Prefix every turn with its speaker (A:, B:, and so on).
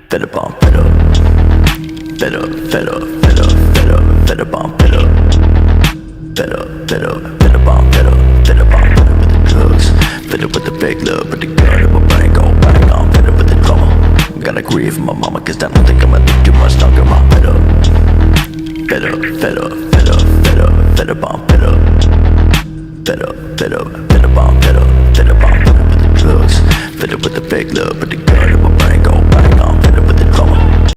A: Fed up on fed up. Fed up, fed up, fed up, fed up, fed up on fed up. Fed up, fed up, fed up on fed up. Fed up on fed up with the drugs. Fed up with the fake love, but the gun in my brain gon' bang on. Fed up with the drama. Gotta grieve for my mama, cause I don't think I'ma live too much longer. I'm fed up. Fed up, fed up, fed up, fed up, fed up on fed up. Fed up, fed up, fed up on fed up. Fed up on fed up with the drugs. Fed up with the fake love, but the gun in my